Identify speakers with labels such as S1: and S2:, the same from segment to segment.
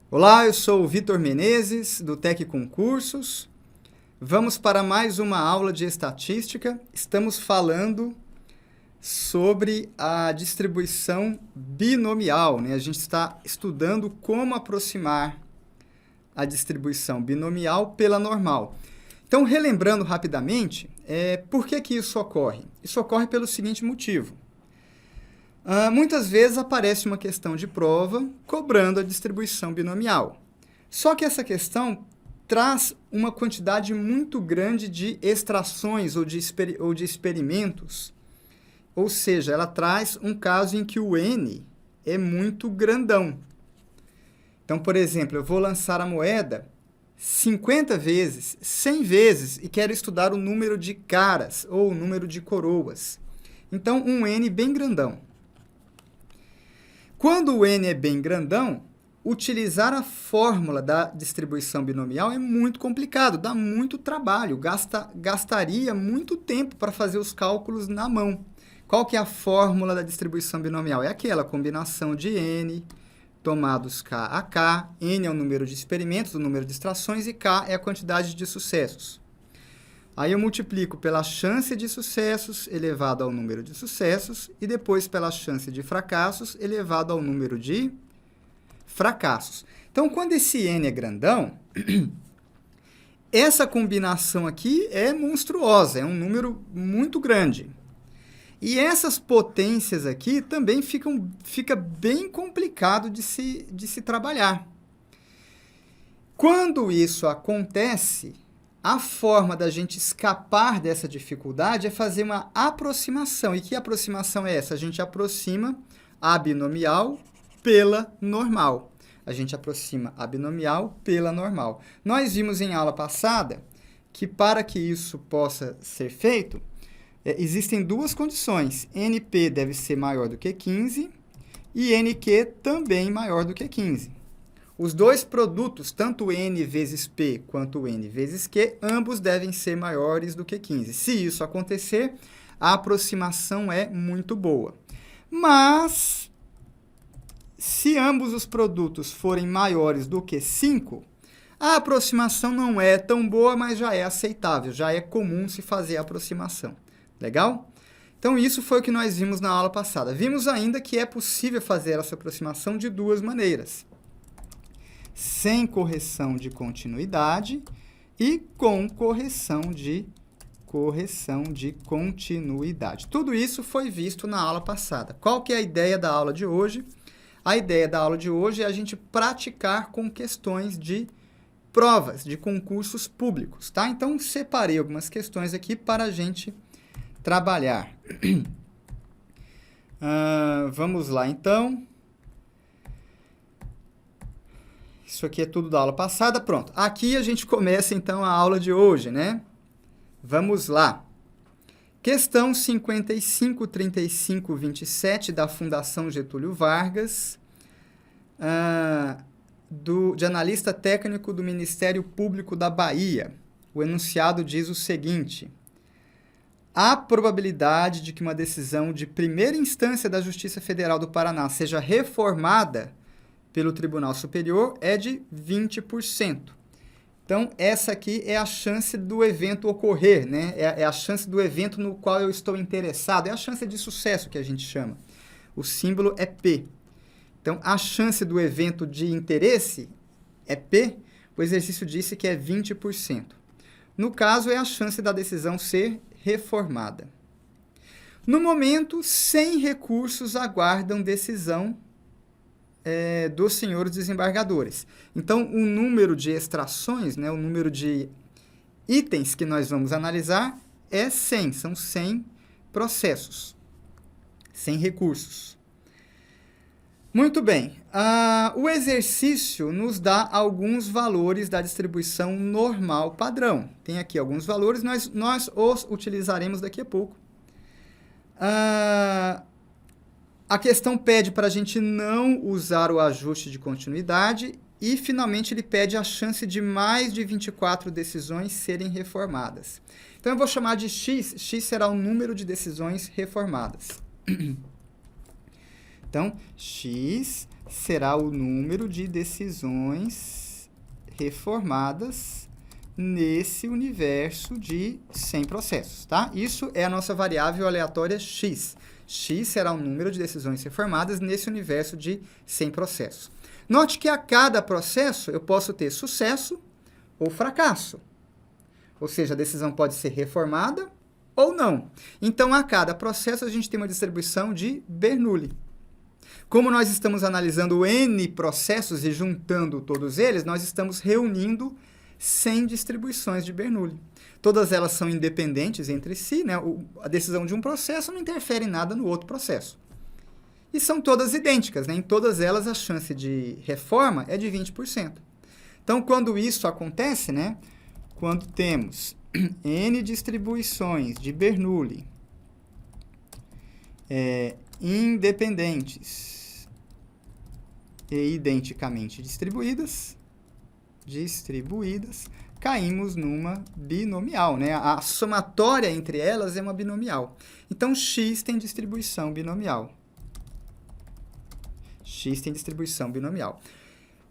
S1: Olá, eu sou o Vitor Menezes, do Tec Concursos. Vamos para mais uma aula de estatística. Estamos falando sobre a distribuição binomial, né? A gente está estudando como aproximar a distribuição binomial pela normal. Então, relembrando rapidamente, por que isso ocorre? Isso ocorre pelo seguinte motivo. Muitas vezes aparece uma questão de prova cobrando a distribuição binomial. Só que essa questão traz uma quantidade muito grande de extrações ou de experimentos. Ou seja, ela traz um caso em que o N é muito grandão. Então, por exemplo, eu vou lançar a moeda 50 vezes, 100 vezes e quero estudar o número de caras ou o número de coroas. Então, um N bem grandão. Quando o N é bem grandão, utilizar a fórmula da distribuição binomial é muito complicado, dá muito trabalho, gastaria muito tempo para fazer os cálculos na mão. Qual que é a fórmula da distribuição binomial? É aquela combinação de N, tomados K a K, N é o número de experimentos, o número de extrações, e K é a quantidade de sucessos. Aí eu multiplico pela chance de sucessos elevado ao número de sucessos e depois pela chance de fracassos elevado ao número de fracassos. Então, quando esse N é grandão, essa combinação aqui é monstruosa, é um número muito grande. E essas potências aqui também fica bem complicado de se trabalhar. Quando isso acontece, a forma da gente escapar dessa dificuldade é fazer uma aproximação. E que aproximação é essa? A gente aproxima a binomial pela normal. A gente aproxima a binomial pela normal. Nós vimos em aula passada que para que isso possa ser feito, existem duas condições. NP deve ser maior do que 15 e NQ também maior do que 15. Os dois produtos, tanto N vezes P quanto N vezes Q, ambos devem ser maiores do que 15. Se isso acontecer, a aproximação é muito boa. Mas, se ambos os produtos forem maiores do que 5, a aproximação não é tão boa, mas já é aceitável, já é comum se fazer a aproximação. Legal? Então, isso foi o que nós vimos na aula passada. Vimos ainda que é possível fazer essa aproximação de duas maneiras. Sem correção de continuidade e com correção de continuidade. Tudo isso foi visto na aula passada. Qual que é a ideia da aula de hoje? A ideia da aula de hoje é a gente praticar com questões de provas, de concursos públicos, tá? Então, separei algumas questões aqui para a gente trabalhar. Vamos lá, então. Isso aqui é tudo da aula passada. Pronto. Aqui a gente começa, então, a aula de hoje, né? Vamos lá. Questão 553527 da Fundação Getúlio Vargas, de analista técnico do Ministério Público da Bahia. O enunciado diz o seguinte: a probabilidade de que uma decisão de primeira instância da Justiça Federal do Paraná seja reformada pelo Tribunal Superior é de 20%. Então, essa aqui é a chance do evento ocorrer, né? É a chance do evento no qual eu estou interessado, é a chance de sucesso que a gente chama. O símbolo é P. Então, a chance do evento de interesse é P, o exercício disse que é 20%. No caso, é a chance da decisão ser reformada. No momento, 100 recursos aguardam decisão dos senhores desembargadores. Então, o número de extrações, né, o número de itens que nós vamos analisar é 100, são 100 processos, 100 recursos. Muito bem, o exercício nos dá alguns valores da distribuição normal padrão. Tem aqui alguns valores, nós os utilizaremos daqui a pouco. A questão pede para a gente não usar o ajuste de continuidade E, finalmente, ele pede a chance de mais de 24 decisões serem reformadas. Então, eu vou chamar de x. X será o número de decisões reformadas. Então, x será o número de decisões reformadas nesse universo de 100 processos, tá? Isso é a nossa variável aleatória x. X será o número de decisões reformadas nesse universo de 100 processos. Note que a cada processo eu posso ter sucesso ou fracasso. Ou seja, a decisão pode ser reformada ou não. Então, a cada processo, a gente tem uma distribuição de Bernoulli. Como nós estamos analisando N processos e juntando todos eles, nós estamos reunindo 100 distribuições de Bernoulli. Todas elas são independentes entre si, né? A decisão de um processo não interfere em nada no outro processo. E são todas idênticas, né? Em todas elas a chance de reforma é de 20%. Então, quando isso acontece, né? Quando temos N distribuições de Bernoulli independentes e identicamente distribuídas, caímos numa binomial, né? A somatória entre elas é uma binomial. Então, x tem distribuição binomial. X tem distribuição binomial.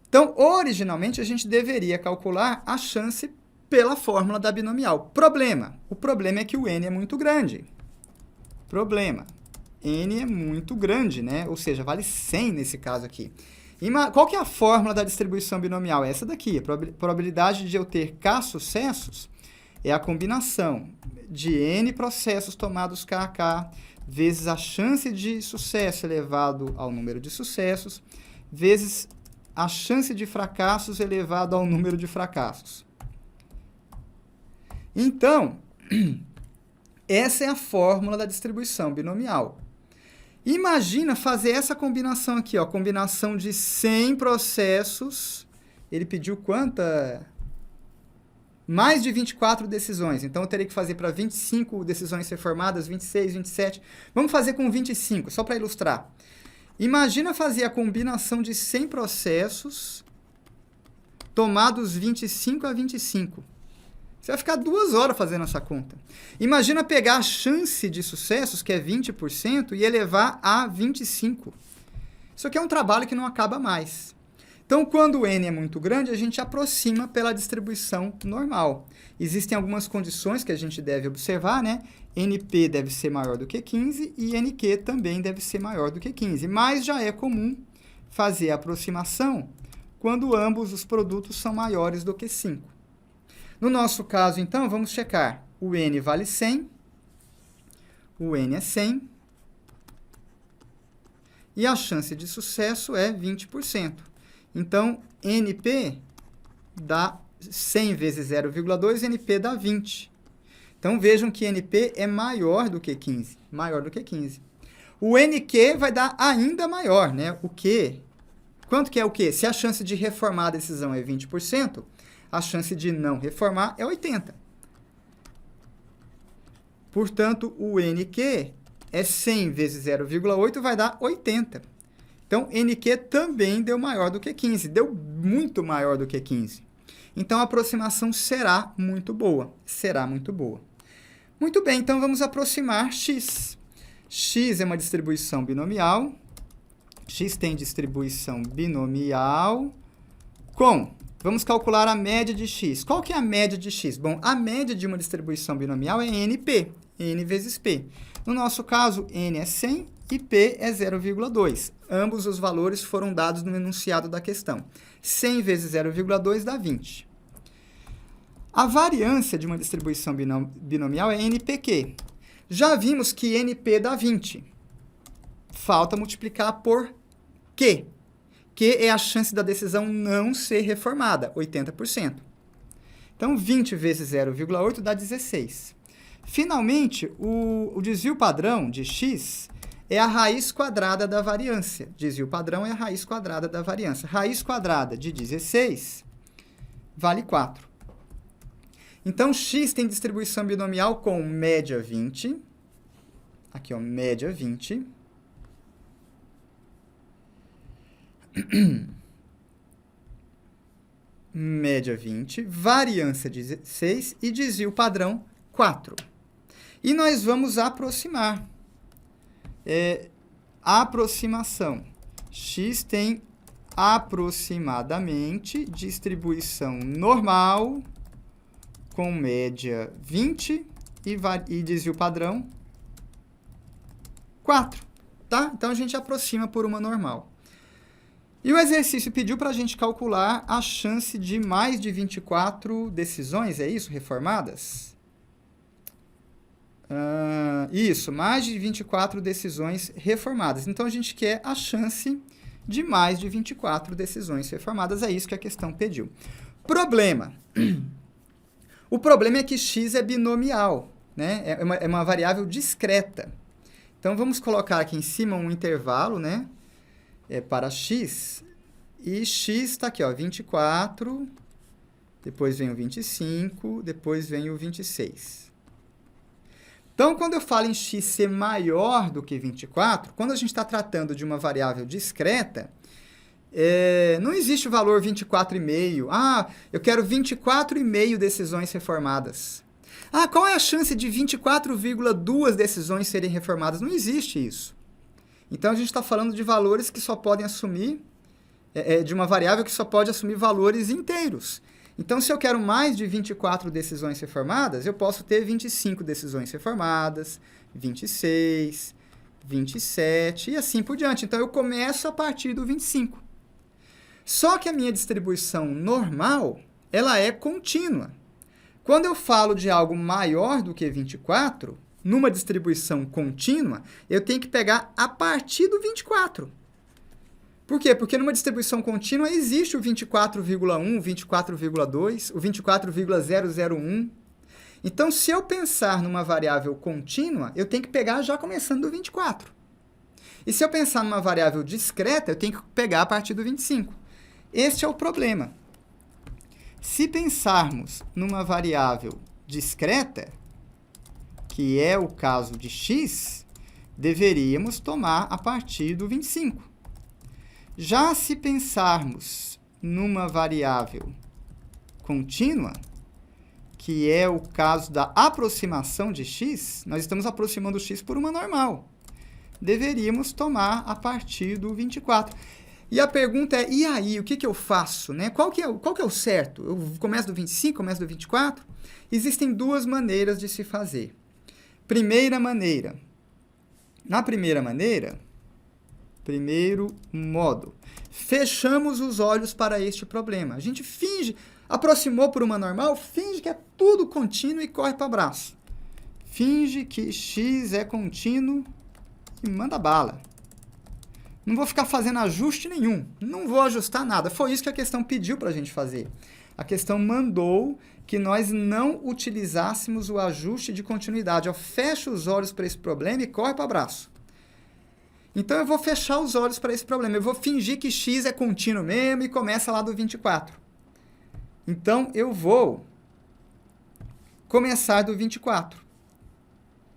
S1: Então, originalmente, a gente deveria calcular a chance pela fórmula da binomial. O problema é que o n é muito grande. N é muito grande, né? Ou seja, vale 100 nesse caso aqui. Qual que é a fórmula da distribuição binomial? Essa daqui. A probabilidade de eu ter k sucessos é a combinação de n processos tomados k a k vezes a chance de sucesso elevado ao número de sucessos, vezes a chance de fracassos elevado ao número de fracassos. Então, essa é a fórmula da distribuição binomial. Imagina fazer essa combinação aqui, ó, combinação de 100 processos. Ele pediu quanta? Mais de 24 decisões. Então, eu teria que fazer para 25 decisões reformadas, 26, 27. Vamos fazer com 25, só para ilustrar. Imagina fazer a combinação de 100 processos tomados 25 a 25. Você vai ficar 2 horas fazendo essa conta. Imagina pegar a chance de sucessos, que é 20%, e elevar a 25%. Isso aqui é um trabalho que não acaba mais. Então, quando o n é muito grande, a gente aproxima pela distribuição normal. Existem algumas condições que a gente deve observar, né? NP deve ser maior do que 15 e NQ também deve ser maior do que 15. Mas já é comum fazer a aproximação quando ambos os produtos são maiores do que 5. No nosso caso, então, vamos checar. O n vale 100, o n é 100, e a chance de sucesso é 20%. Então, NP dá 100 vezes 0,2, NP dá 20. Então, vejam que NP é maior do que 15. Maior do que 15. O NQ vai dar ainda maior, né? O Q, quanto que é o Q? Se a chance de reformar a decisão é 20%, a chance de não reformar é 80%. Portanto, o NQ é 100 vezes 0,8, vai dar 80. Então, NQ também deu maior do que 15. Deu muito maior do que 15. Então, a aproximação será muito boa. Será muito boa. Muito bem, então vamos aproximar x. X é uma distribuição binomial. X tem distribuição binomial com... Vamos calcular a média de x. Qual que é a média de x? Bom, a média de uma distribuição binomial é NP. N vezes P. No nosso caso, N é 100 e P é 0,2. Ambos os valores foram dados no enunciado da questão. 100 vezes 0,2 dá 20. A variância de uma distribuição binomial é NPQ. Já vimos que NP dá 20. Falta multiplicar por Q. Q é a chance da decisão não ser reformada, 80%. Então, 20 vezes 0,8 dá 16. Finalmente, o desvio padrão de x é a raiz quadrada da variância. Desvio padrão é a raiz quadrada da variância. Raiz quadrada de 16 vale 4. Então, x tem distribuição binomial com média 20. Aqui, ó, média 20. média 20, variância 16 e desvio padrão 4. E nós vamos aproximar. Aproximação. X tem aproximadamente distribuição normal com média 20 e desvio padrão 4. Tá? Então, a gente aproxima por uma normal. E o exercício pediu para a gente calcular a chance de mais de 24 decisões, é isso? Reformadas? Isso, mais de 24 decisões reformadas. Então, a gente quer a chance de mais de 24 decisões reformadas. É isso que a questão pediu. Problema. O problema é que x é binomial, né? É uma variável discreta. Então, vamos colocar aqui em cima um intervalo, né? Para x. E x está aqui, ó, 24. Depois vem o 25. Depois vem o 26. Então, quando eu falo em x ser maior do que 24, quando a gente está tratando de uma variável discreta, não existe o valor 24,5. Eu quero 24,5 decisões reformadas. Qual é a chance de 24,2 decisões serem reformadas? Não existe isso. Então, a gente está falando de valores que só podem assumir, de uma variável que só pode assumir valores inteiros. Então, se eu quero mais de 24 decisões reformadas, eu posso ter 25 decisões reformadas, 26, 27 e assim por diante. Então, eu começo a partir do 25. Só que a minha distribuição normal, ela é contínua. Quando eu falo de algo maior do que 24, numa distribuição contínua, eu tenho que pegar a partir do 24. Por quê? Porque numa distribuição contínua existe o 24,1, o 24,2, o 24,001. Então, se eu pensar numa variável contínua, eu tenho que pegar já começando do 24. E se eu pensar numa variável discreta, eu tenho que pegar a partir do 25. Este é o problema. Se pensarmos numa variável discreta, que é o caso de x, deveríamos tomar a partir do 25. Já se pensarmos numa variável contínua, que é o caso da aproximação de x, nós estamos aproximando x por uma normal. Deveríamos tomar a partir do 24. E a pergunta é, e aí, o que eu faço? Né? Qual que é o certo? Eu começo do 25, começo do 24? Existem duas maneiras de se fazer. Primeira maneira. Na primeira maneira, primeiro modo, fechamos os olhos para este problema. A gente aproximou por uma normal, finge que é tudo contínuo e corre para o braço. Finge que x é contínuo e manda bala. Não vou ficar fazendo ajuste nenhum. Não vou ajustar nada. Foi isso que a questão pediu para a gente fazer. A questão mandou que nós não utilizássemos o ajuste de continuidade. Fecha os olhos para esse problema e corre para o braço. Então, eu vou fechar os olhos para esse problema. Eu vou fingir que x é contínuo mesmo e começa lá do 24. Então, eu vou começar do 24.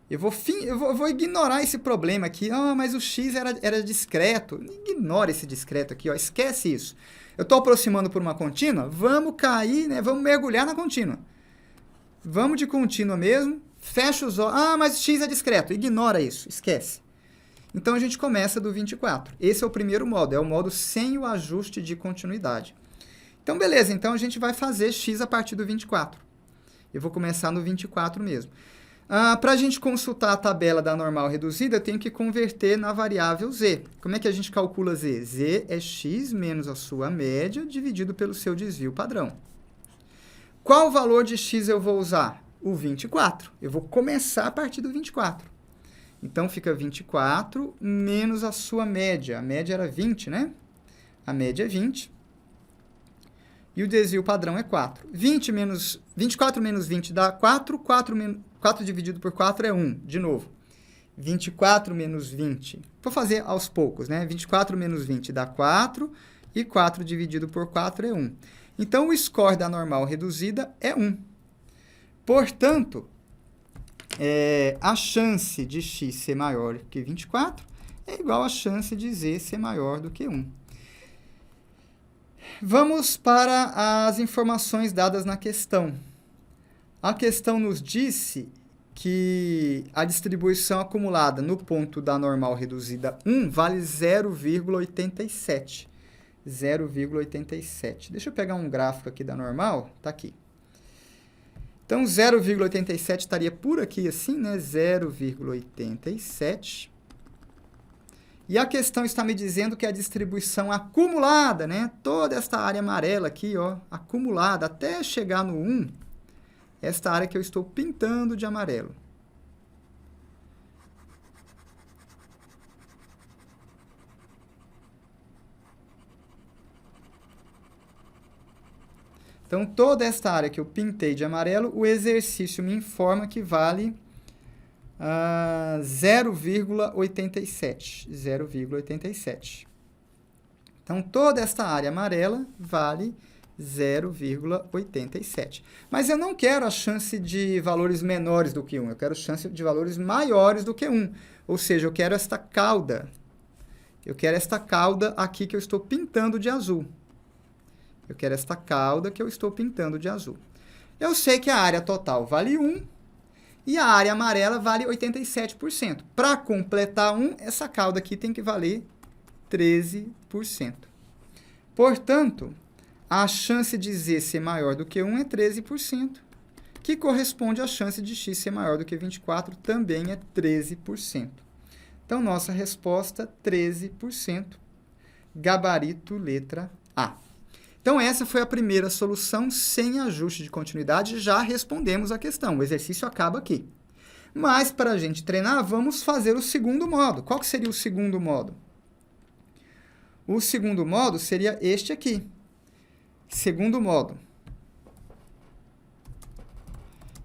S1: Eu vou ignorar esse problema aqui. Mas o x era discreto. Ignora esse discreto aqui. Esquece isso. Eu estou aproximando por uma contínua? Vamos cair, né? Vamos mergulhar na contínua. Vamos de contínua mesmo. Fecha os olhos. Mas x é discreto. Ignora isso. Esquece. Então, a gente começa do 24. Esse é o primeiro modo. É o modo sem o ajuste de continuidade. Então, beleza. Então, a gente vai fazer x a partir do 24. Eu vou começar no 24 mesmo. Para a gente consultar a tabela da normal reduzida, eu tenho que converter na variável z. Como é que a gente calcula z? Z é x menos a sua média dividido pelo seu desvio padrão. Qual valor de x eu vou usar? O 24. Eu vou começar a partir do 24. Então, fica 24 menos a sua média. A média era 20, né? A média é 20. E o desvio padrão é 4. 24 menos 20 dá 4. 4 dividido por 4 é 1. De novo. 24 menos 20. Vou fazer aos poucos, né? 24 menos 20 dá 4. E 4 dividido por 4 é 1. Então, o score da normal reduzida é 1. Portanto, a chance de x ser maior que 24 é igual à chance de z ser maior do que 1. Vamos para as informações dadas na questão. A questão nos disse que a distribuição acumulada no ponto da normal reduzida 1 vale 0,87. 0,87. Deixa eu pegar um gráfico aqui da normal. Está aqui. Então, 0,87 estaria por aqui assim, né? 0,87. E a questão está me dizendo que a distribuição acumulada, né? Toda esta área amarela aqui, ó, acumulada até chegar no 1, esta área que eu estou pintando de amarelo. Então, toda esta área que eu pintei de amarelo, o exercício me informa que vale 0,87. 0,87. Então, toda esta área amarela vale 0,87. Mas eu não quero a chance de valores menores do que 1, eu quero chance de valores maiores do que 1. Ou seja, eu quero esta cauda. Eu quero esta cauda aqui que eu estou pintando de azul. Eu quero esta cauda que eu estou pintando de azul. Eu sei que a área total vale 1 e a área amarela vale 87%. Para completar 1, essa cauda aqui tem que valer 13%. Portanto, a chance de z ser maior do que 1 é 13%, que corresponde à chance de x ser maior do que 24, também é 13%. Então, nossa resposta, 13%, gabarito letra A. Então, essa foi a primeira solução sem ajuste de continuidade. Já respondemos a questão. O exercício acaba aqui. Mas, para a gente treinar, vamos fazer o segundo modo. Qual que seria o segundo modo? O segundo modo seria este aqui. Segundo modo.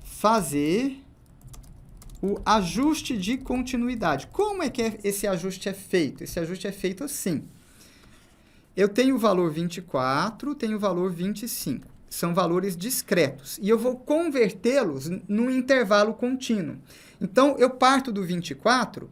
S1: Fazer o ajuste de continuidade. Como é que esse ajuste é feito? Esse ajuste é feito assim. Eu tenho o valor 24, tenho o valor 25. São valores discretos. E eu vou convertê-los num intervalo contínuo. Então, eu parto do 24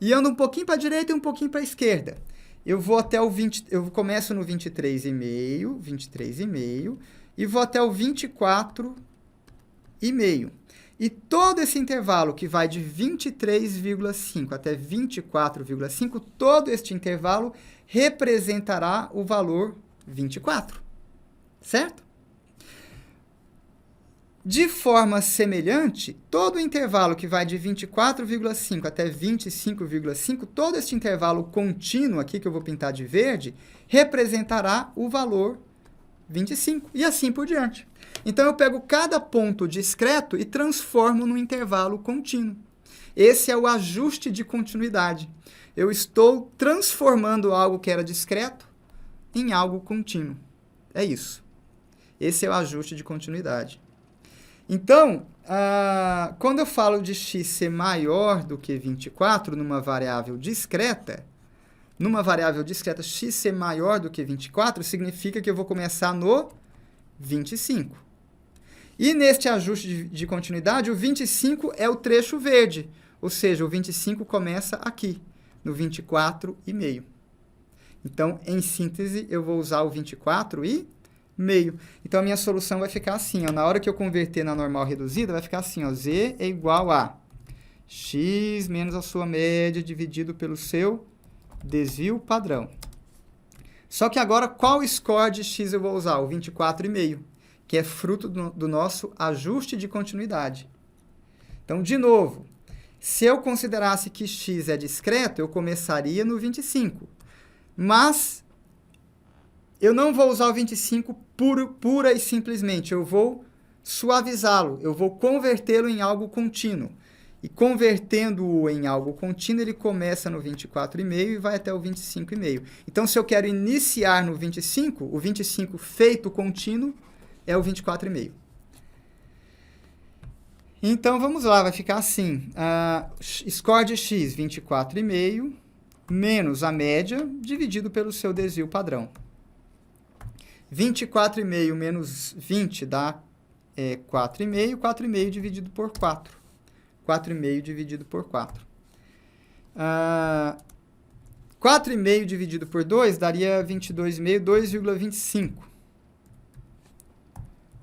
S1: e ando um pouquinho para a direita e um pouquinho para a esquerda. Eu vou até o 20, eu começo no 23,5, e vou até o 24,5. E todo esse intervalo que vai de 23,5 até 24,5, todo este intervalo representará o valor 24, certo? De forma semelhante, todo o intervalo que vai de 24,5 até 25,5, todo este intervalo contínuo aqui que eu vou pintar de verde, representará o valor 25, e assim por diante. Então, eu pego cada ponto discreto e transformo num intervalo contínuo. Esse é o ajuste de continuidade. Eu estou transformando algo que era discreto em algo contínuo. É isso. Esse é o ajuste de continuidade. Então, quando eu falo de x ser maior do que 24 numa variável discreta, x ser maior do que 24 significa que eu vou começar no 25. E neste ajuste de continuidade, o 25 é o trecho verde, ou seja, o 25 começa aqui, no 24,5. Então, em síntese, eu vou usar o 24,5. Então, a minha solução vai ficar assim, ó, na hora que eu converter na normal reduzida, vai ficar assim, ó, z é igual a x menos a sua média dividido pelo seu desvio padrão. Só que agora, qual score de x eu vou usar? O 24,5, que é fruto do nosso ajuste de continuidade. Então, de novo, se eu considerasse que x é discreto, eu começaria no 25. Mas eu não vou usar o 25 pura e simplesmente. Eu vou suavizá-lo, eu vou convertê-lo em algo contínuo. E convertendo-o em algo contínuo, ele começa no 24,5 e vai até o 25,5. Então, se eu quero iniciar no 25, o 25 feito contínuo é o 24,5. Então, vamos lá, vai ficar assim. Score de x, 24,5, menos a média, dividido pelo seu desvio padrão. 24,5 menos 20 dá 4,5, 4,5 dividido por 4. 4,5 dividido por 4. 4,5 dividido por 2 daria 22,5, 2,25.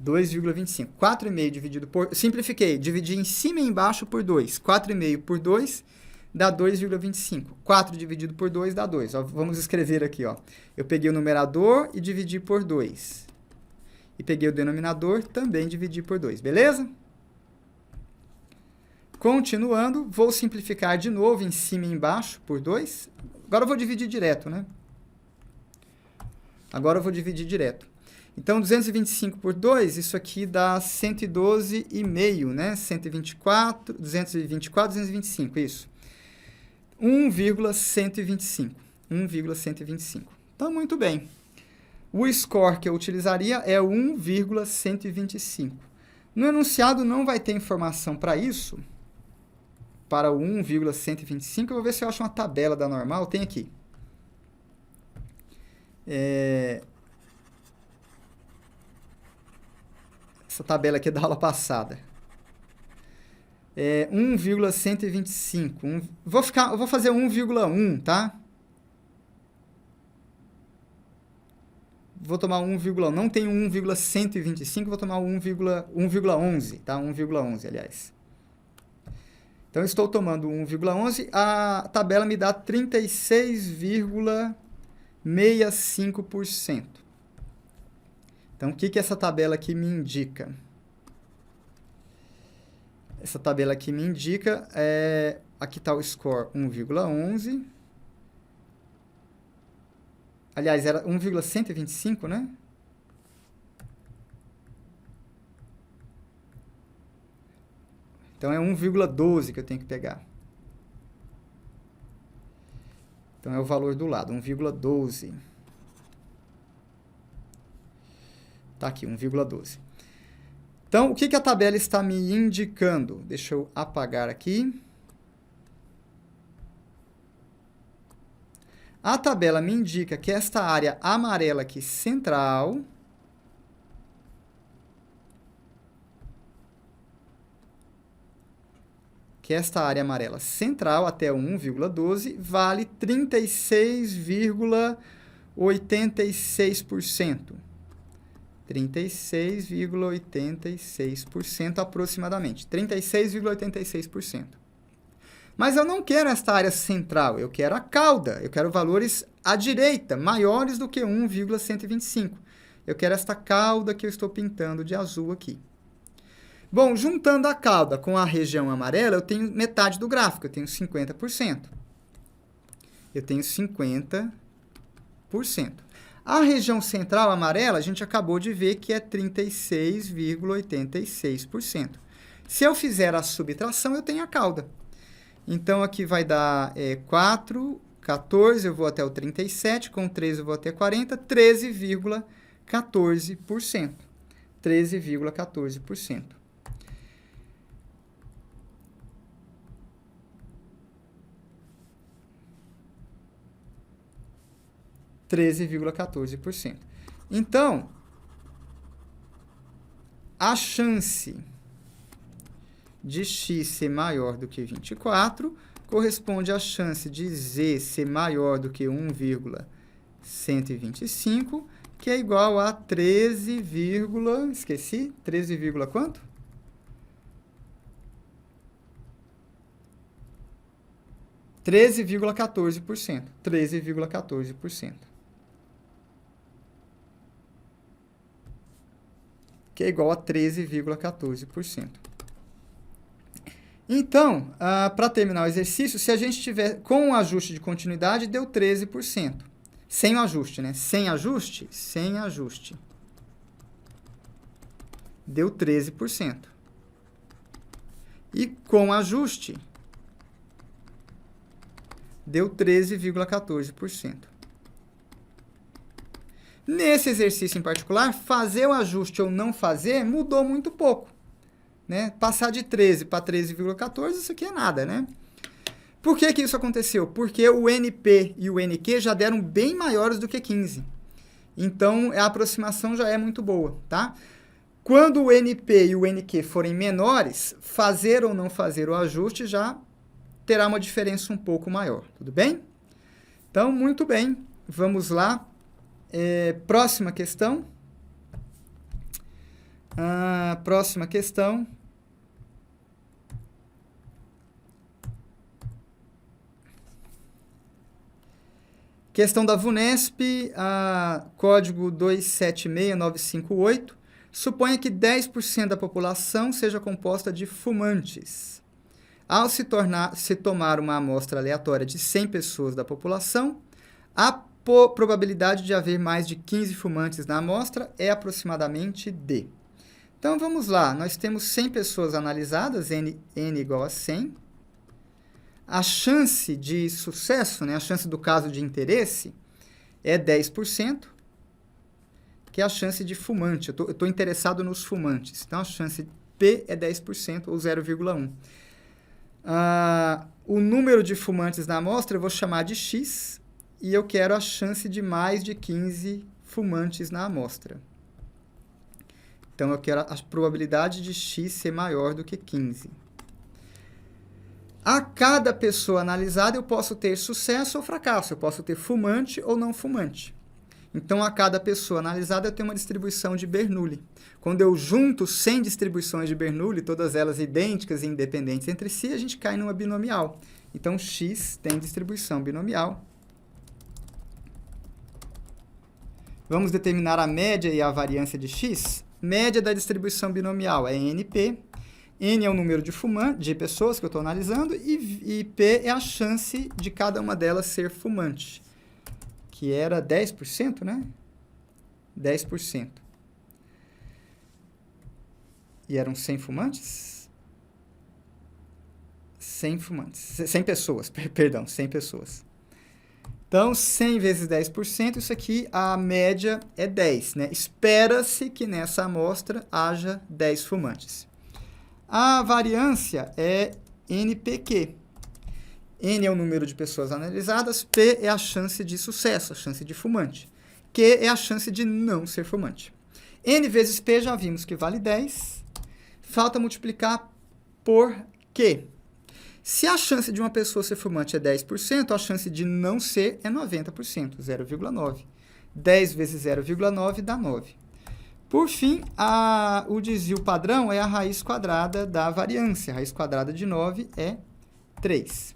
S1: 2,25. 4,5 dividido por... Simplifiquei, dividi em cima e embaixo por 2. 4,5 por 2 dá 2,25. 4 dividido por 2 dá 2. Ó, vamos escrever aqui. Ó. Eu peguei o numerador e dividi por 2. E peguei o denominador, também dividi por 2. Beleza? Continuando, vou simplificar de novo em cima e embaixo por 2. Agora eu vou dividir direto, né? Agora eu vou dividir direto. Então, 225 por 2, isso aqui dá 112,5, né? 124, 224, 225, isso. 1,125. 1,125. Então, muito bem. O score que eu utilizaria é 1,125. No enunciado não vai ter informação para isso, para o 1,125. Eu vou ver se eu acho uma tabela da normal. Tem aqui. Essa tabela aqui é da aula passada. 1,125. Eu vou fazer 1,1, tá? Vou tomar 1,1. Não tem 1,125, vou tomar 1,11, tá? 1,11, aliás. Então, eu estou tomando 1,11. A tabela me dá 36,65%. Então, o que essa tabela aqui me indica? Essa tabela aqui me indica, aqui está o score 1,11. Aliás, era 1,125, né? Então, é 1,12 que eu tenho que pegar. Então, é o valor do lado, 1,12. Está aqui, 1,12. Então, o que a tabela está me indicando? Deixa eu apagar aqui. A tabela me indica que esta área amarela aqui, central, até o 1,12 vale 36,86%. 36,86% aproximadamente. 36,86%. Mas eu não quero esta área central, eu quero a cauda. Eu quero valores à direita, maiores do que 1,125. Eu quero esta cauda que eu estou pintando de azul aqui. Bom, juntando a cauda com a região amarela, eu tenho metade do gráfico, eu tenho 50%. Eu tenho 50%. A região central amarela, a gente acabou de ver que é 36,86%. Se eu fizer a subtração, eu tenho a cauda. Então, aqui vai dar 4, 14, eu vou até o 37, com 13 eu vou até 40, 13,14%. 13,14%. Então, a chance de x ser maior do que 24 corresponde à chance de z ser maior do que 1,125, que é igual a 13, esqueci, 13, quanto? 13,14%. 13,14%. Que é igual a 13,14%. Então, para terminar o exercício, se a gente tiver com o ajuste de continuidade, deu 13%. Sem o ajuste, né? Sem ajuste, deu 13%. E com ajuste, deu 13,14%. Nesse exercício em particular, fazer o ajuste ou não fazer mudou muito pouco. Né? Passar de 13 para 13,14, isso aqui é nada, né? Por que isso aconteceu? Porque o NP e o NQ já deram bem maiores do que 15. Então, a aproximação já é muito boa, tá? Quando o NP e o NQ forem menores, fazer ou não fazer o ajuste já terá uma diferença um pouco maior, tudo bem? Então, muito bem. Vamos lá. Próxima questão. Próxima questão. Questão da VUNESP, código 276958, suponha que 10% da população seja composta de fumantes. Ao se tomar uma amostra aleatória de 100 pessoas da população, a probabilidade de haver mais de 15 fumantes na amostra é aproximadamente D. Então, vamos lá. Nós temos 100 pessoas analisadas, N igual a 100. A chance de sucesso, né, a chance do caso de interesse, é 10%, que é a chance de fumante. Eu estou interessado nos fumantes. Então, a chance P é 10%, ou 0,1. O número de fumantes na amostra eu vou chamar de X, e eu quero a chance de mais de 15 fumantes na amostra. Então, eu quero a probabilidade de X ser maior do que 15. A cada pessoa analisada, eu posso ter sucesso ou fracasso. Eu posso ter fumante ou não fumante. Então, a cada pessoa analisada, eu tenho uma distribuição de Bernoulli. Quando eu junto 100 distribuições de Bernoulli, todas elas idênticas e independentes entre si, a gente cai numa binomial. Então, X tem distribuição binomial. Vamos determinar a média e a variância de X. Média da distribuição binomial é NP. N é o número de pessoas que eu estou analisando e P é a chance de cada uma delas ser fumante, que era 10%, né? 10%. E eram 100 fumantes? 100 fumantes. 100 pessoas, perdão, 100 pessoas. Então, 100 vezes 10%, isso aqui, a média é 10, né? Espera-se que nessa amostra haja 10 fumantes. A variância é NPQ. N é o número de pessoas analisadas, P é a chance de sucesso, a chance de fumante. Q é a chance de não ser fumante. N vezes P já vimos que vale 10. Falta multiplicar por Q. Se a chance de uma pessoa ser fumante é 10%, a chance de não ser é 90%, 0,9. 10 vezes 0,9 dá 9. Por fim, o desvio padrão é a raiz quadrada da variância. A raiz quadrada de 9 é 3.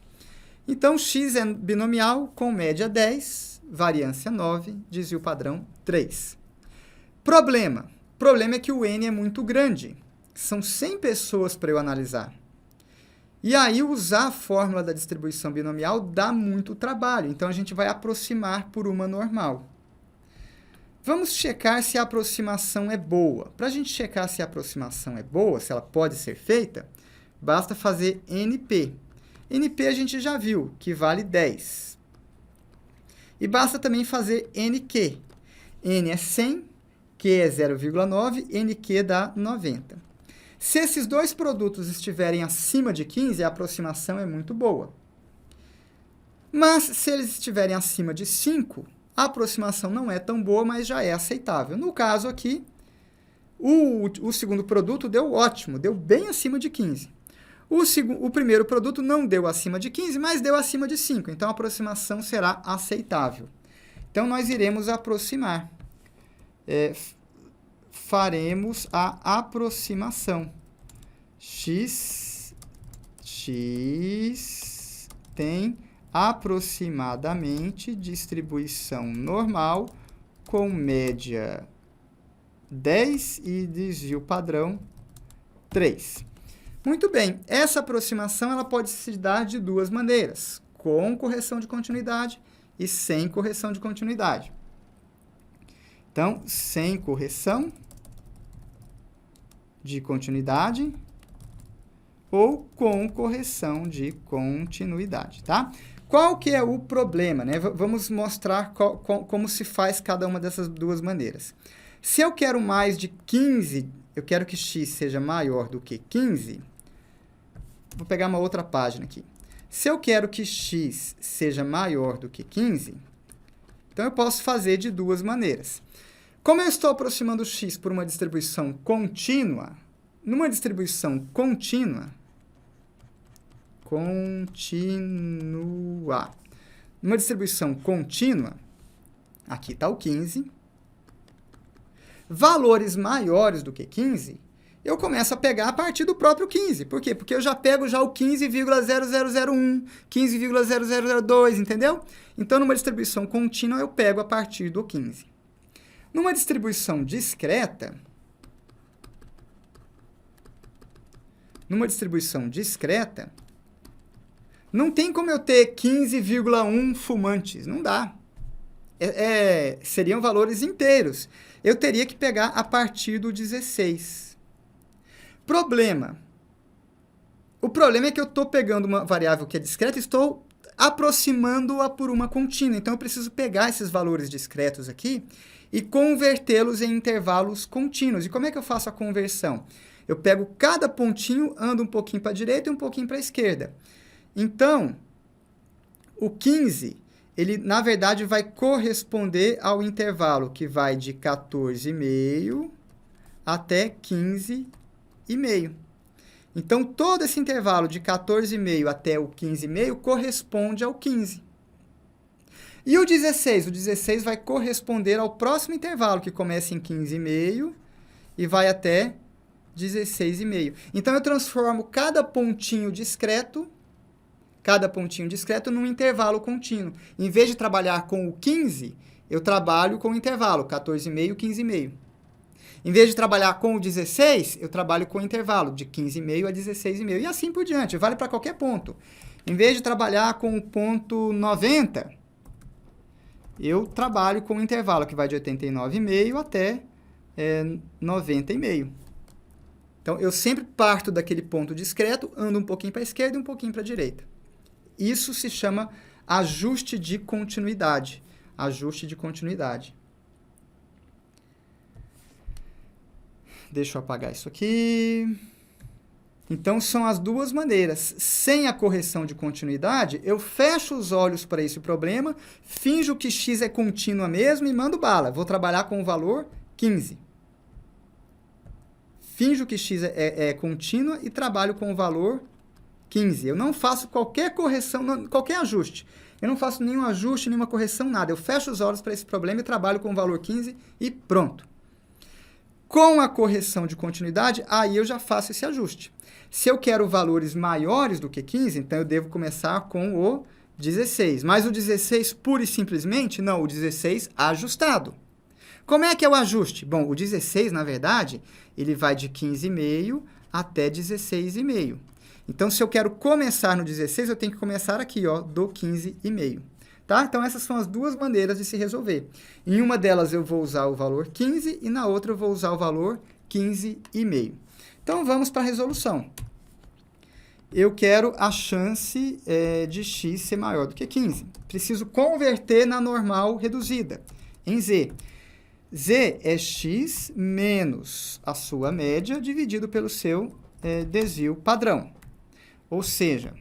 S1: Então, X é binomial com média 10, variância 9, desvio padrão 3. Problema. O problema é que o N é muito grande. São 100 pessoas para eu analisar. E aí, usar a fórmula da distribuição binomial dá muito trabalho. Então, a gente vai aproximar por uma normal. Vamos checar se a aproximação é boa. Para a gente checar se a aproximação é boa, se ela pode ser feita, basta fazer NP. NP a gente já viu, que vale 10. E basta também fazer NQ. N é 100, Q é 0,9, NQ dá 90. Se esses dois produtos estiverem acima de 15, a aproximação é muito boa. Mas se eles estiverem acima de 5, a aproximação não é tão boa, mas já é aceitável. No caso aqui, o segundo produto deu ótimo, deu bem acima de 15. O primeiro produto não deu acima de 15, mas deu acima de 5. Então, a aproximação será aceitável. Então, nós iremos aproximar. Faremos a aproximação. X tem aproximadamente distribuição normal com média 10 e desvio padrão 3. Muito bem, essa aproximação ela pode se dar de duas maneiras, com correção de continuidade e sem correção de continuidade. Então, sem correção de continuidade ou com correção de continuidade, tá? Qual que é o problema, né? Vamos mostrar como se faz cada uma dessas duas maneiras. Se eu quero mais de 15, eu quero que x seja maior do que 15, vou pegar uma outra página aqui. Se eu quero que x seja maior do que 15, então eu posso fazer de duas maneiras. Como eu estou aproximando x por uma distribuição contínua, numa distribuição contínua, Numa distribuição contínua, aqui está o 15, valores maiores do que 15, eu começo a pegar a partir do próprio 15. Por quê? Porque eu já pego já o 15,0001, 15,0002, entendeu? Então, numa distribuição contínua, eu pego a partir do 15. Numa distribuição discreta, não tem como eu ter 15,1 fumantes. Não dá. Seriam valores inteiros. Eu teria que pegar a partir do 16. O problema é que eu estou pegando uma variável que é discreta e estou aproximando-a por uma contínua. Então, eu preciso pegar esses valores discretos aqui e convertê-los em intervalos contínuos. E como é que eu faço a conversão? Eu pego cada pontinho, ando um pouquinho para a direita e um pouquinho para a esquerda. Então, o 15, ele, na verdade, vai corresponder ao intervalo que vai de 14,5 até 15,5. Então, todo esse intervalo de 14,5 até o 15,5 corresponde ao 15. E o 16? O 16 vai corresponder ao próximo intervalo, que começa em 15,5 e vai até 16,5. Então, eu transformo cada pontinho discreto num intervalo contínuo. Em vez de trabalhar com o 15, eu trabalho com o intervalo 14,5, 15,5. Em vez de trabalhar com o 16, eu trabalho com o intervalo de 15,5 a 16,5. E assim por diante, vale para qualquer ponto. Em vez de trabalhar com o ponto 90, eu trabalho com o intervalo que vai de 89,5 até 90,5. Então, eu sempre parto daquele ponto discreto, ando um pouquinho para a esquerda e um pouquinho para a direita. Isso se chama ajuste de continuidade. Ajuste de continuidade. Deixa eu apagar isso aqui. Então, são as duas maneiras. Sem a correção de continuidade, eu fecho os olhos para esse problema, finjo que x é contínua mesmo e mando bala. Vou trabalhar com o valor 15. Finjo que x é contínua e trabalho com o valor 15. Eu não faço qualquer correção, qualquer ajuste. Eu não faço nenhum ajuste, nenhuma correção, nada. Eu fecho os olhos para esse problema e trabalho com o valor 15 e pronto. Com a correção de continuidade, aí eu já faço esse ajuste. Se eu quero valores maiores do que 15, então eu devo começar com o 16. Mas o 16 pura e simplesmente? Não, o 16 ajustado. Como é que é o ajuste? Bom, o 16, na verdade, ele vai de 15,5 até 16,5. Então, se eu quero começar no 16, eu tenho que começar aqui, ó, do 15,5. Tá? Então, essas são as duas maneiras de se resolver. Em uma delas, eu vou usar o valor 15 e na outra, eu vou usar o valor 15,5. Então, vamos para a resolução. Eu quero a chance de x ser maior do que 15. Preciso converter na normal reduzida, em z. Z é x menos a sua média dividido pelo seu desvio padrão. Ou seja,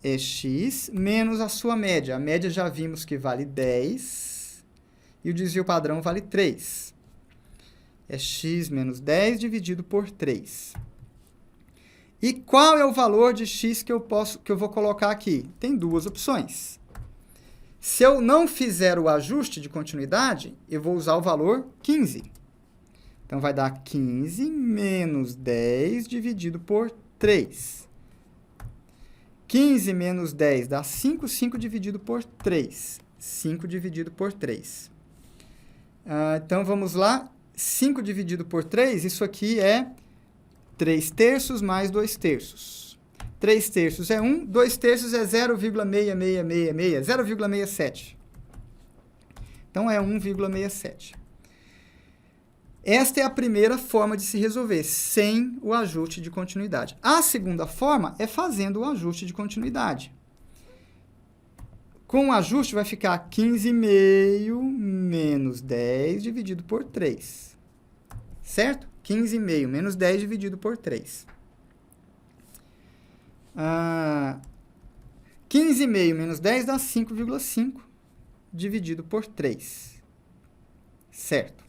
S1: é x menos a sua média. A média já vimos que vale 10 e o desvio padrão vale 3. É x menos 10 dividido por 3. E qual é o valor de x que eu vou colocar aqui? Tem duas opções. Se eu não fizer o ajuste de continuidade, eu vou usar o valor 15. Então, vai dar 15 menos 10 dividido por 3. 15 menos 10 dá 5, 5 dividido por 3. 5 dividido por 3. Então, vamos lá. 5 dividido por 3, isso aqui é 3 terços mais 2 terços. 3 terços é 1, 2 terços é 0,6666, 0,67. Então, é 1,67. Esta é a primeira forma de se resolver, sem o ajuste de continuidade. A segunda forma é fazendo o ajuste de continuidade. Com o ajuste, vai ficar 15,5 menos 10 dividido por 3. Certo? 15,5 menos 10 dividido por 3. 15,5 menos 10 dá 5,5 dividido por 3. Certo?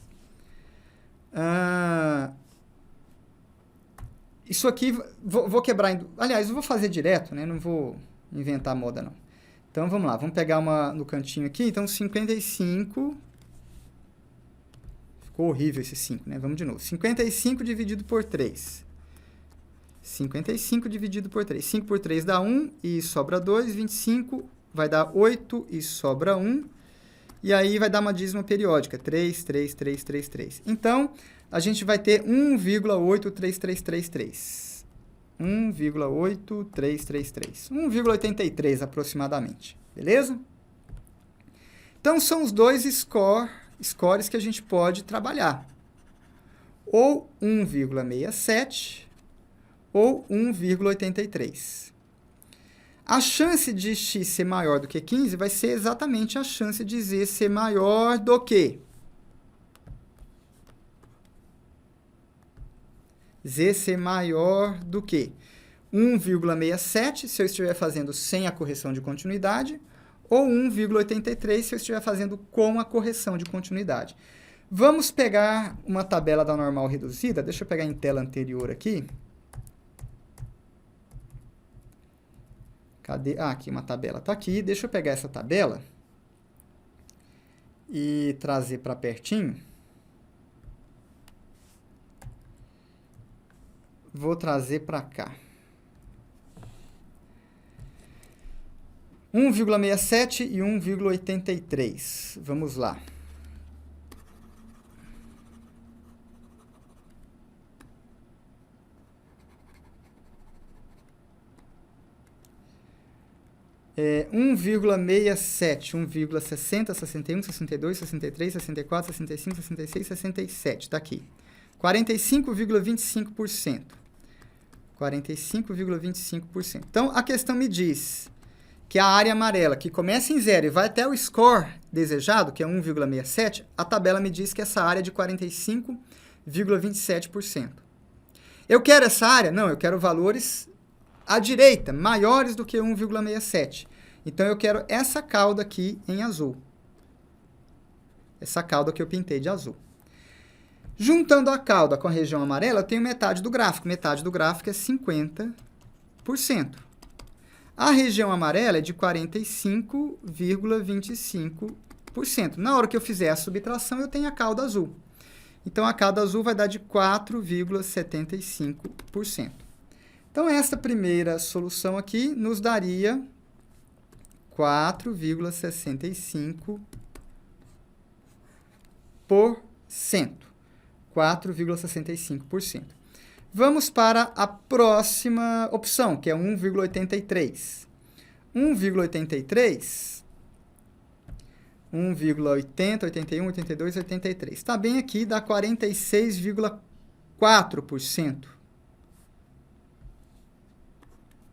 S1: Isso aqui, vou quebrar... Aliás, eu vou fazer direto, né? Não vou inventar moda, não. Então, vamos lá. Vamos pegar uma no cantinho aqui. Então, 55... Ficou horrível esse 5, né? Vamos de novo. 55 dividido por 3. 55 dividido por 3. 5 por 3 dá 1 e sobra 2. 25 vai dar 8 e sobra 1. E aí vai dar uma dízima periódica. 3, 3, 3, 3, 3. Então, a gente vai ter 1,83333. 1,8333. 1,83 aproximadamente. Beleza? Então, são os dois scores que a gente pode trabalhar. Ou 1,67 ou 1,83. A chance de x ser maior do que 15 vai ser exatamente a chance de z ser maior do que z ser maior do que 1,67 se eu estiver fazendo sem a correção de continuidade, ou 1,83 se eu estiver fazendo com a correção de continuidade. Vamos pegar uma tabela da normal reduzida. Deixa eu pegar em tela anterior aqui. Cadê? Ah, aqui uma tabela está aqui. Deixa eu pegar essa tabela e trazer para pertinho. Vou trazer para cá. 1,67 e 1,83. Vamos lá. É 1,67, 1,60, 61, 62, 63, 64, 65, 66, 67. Está aqui. 45,25%. 45,25%. Então, a questão me diz que a área amarela, que começa em 0 e vai até o score desejado, que é 1,67, a tabela me diz que essa área é de 45,27%. Eu quero essa área? Não, eu quero valores à direita, maiores do que 1,67. Então, eu quero essa cauda aqui em azul. Essa cauda que eu pintei de azul. Juntando a cauda com a região amarela, eu tenho metade do gráfico. Metade do gráfico é 50%. A região amarela é de 45,25%. Na hora que eu fizer a subtração, eu tenho a cauda azul. Então, a cauda azul vai dar de 4,75%. Então, essa primeira solução aqui nos daria 4,65%. 4,65%. Vamos para a próxima opção, que é 1,83. 1,83, 1,80, 81, 82, 83. Está bem aqui, dá 46,4%.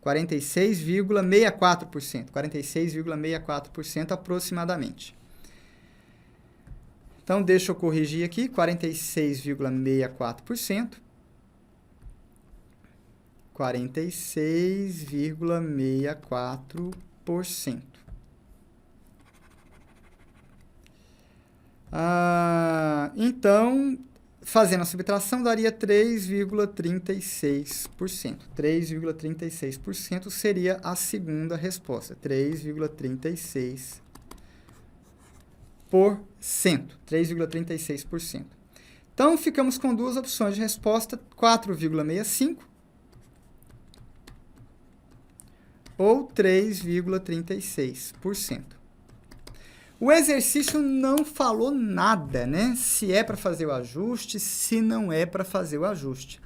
S1: 46,64%. 46,64% aproximadamente. Então, deixa eu corrigir aqui, 46,64%. 46,64%. Então, fazendo a subtração, daria 3,36%. 3,36% seria a segunda resposta. 3,36%. 3,36%. Então, ficamos com duas opções de resposta, 4,65% ou 3,36%. O exercício não falou nada, né? Se é para fazer o ajuste, se não é para fazer o ajuste.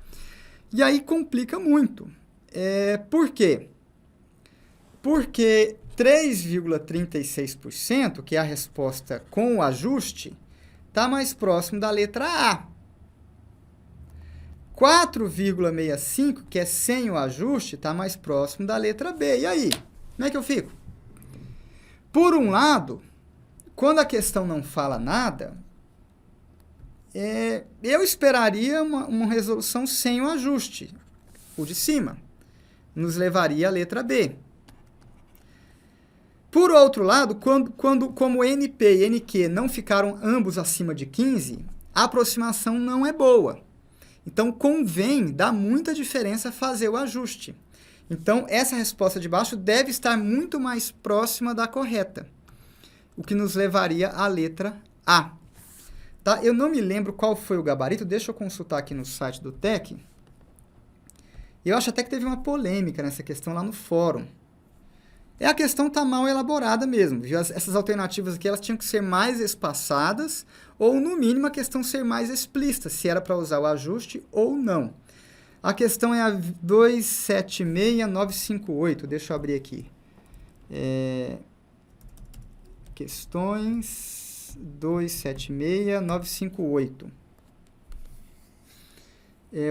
S1: E aí complica muito. Por quê? Porque 3,36%, que é a resposta com o ajuste, está mais próximo da letra A. 4,65%, que é sem o ajuste, está mais próximo da letra B. E aí? Como é que eu fico? Por um lado, quando a questão não fala nada, eu esperaria uma resolução sem o ajuste, o de cima. Nos levaria à letra B. Por outro lado, como NP e NQ não ficaram ambos acima de 15, a aproximação não é boa. Então, convém, dá muita diferença fazer o ajuste. Então, essa resposta de baixo deve estar muito mais próxima da correta, o que nos levaria à letra A. Tá? Eu não me lembro qual foi o gabarito, deixa eu consultar aqui no site do TEC. Eu acho até que teve uma polêmica nessa questão lá no fórum. A questão está mal elaborada mesmo. Essas alternativas aqui elas tinham que ser mais espaçadas ou, no mínimo, a questão ser mais explícita, se era para usar o ajuste ou não. A questão é a 276958. Deixa eu abrir aqui. Questões 276958.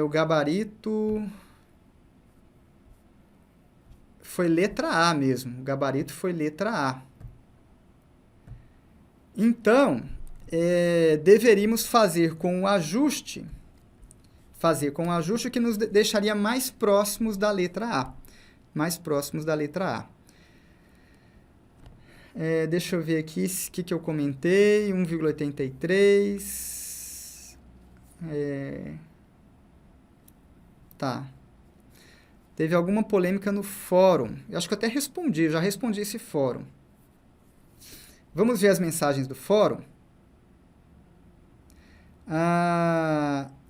S1: O gabarito foi letra A mesmo. O gabarito foi letra A. Então, deveríamos fazer com o ajuste que nos deixaria mais próximos da letra A. Mais próximos da letra A. Deixa eu ver aqui o que eu comentei. 1,83. Tá. Teve alguma polêmica no fórum. Eu acho que eu até respondi, eu já respondi esse fórum. Vamos ver as mensagens do fórum?